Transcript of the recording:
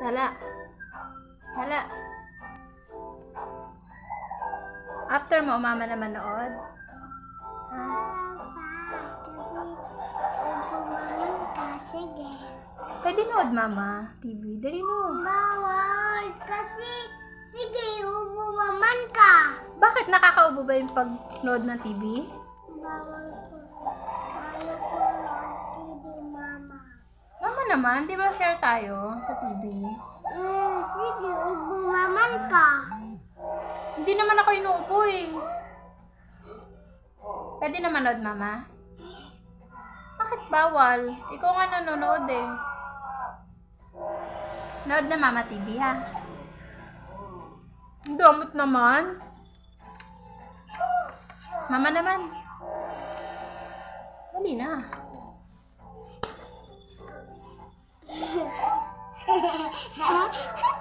Hala. Hala. After mo, mama na manood. Ha? Sige. Pwede nood, mama. TV. Dali no. Bawal kasi sige, ubumaman ka. Bakit nakakaubo ba yung pag-nood ng TV? Bawal ko. Ayaw ko ng TV, mama. Mama naman, di ba share tayo sa TV? Sige, ubumaman ka. Hindi naman ako inuupo eh. Pwede na manood, mama? Bakit bawal? Ikaw nga nanonood eh. Nood na mama TV ha. Ang damot naman. Mama naman. Dali na. Ha?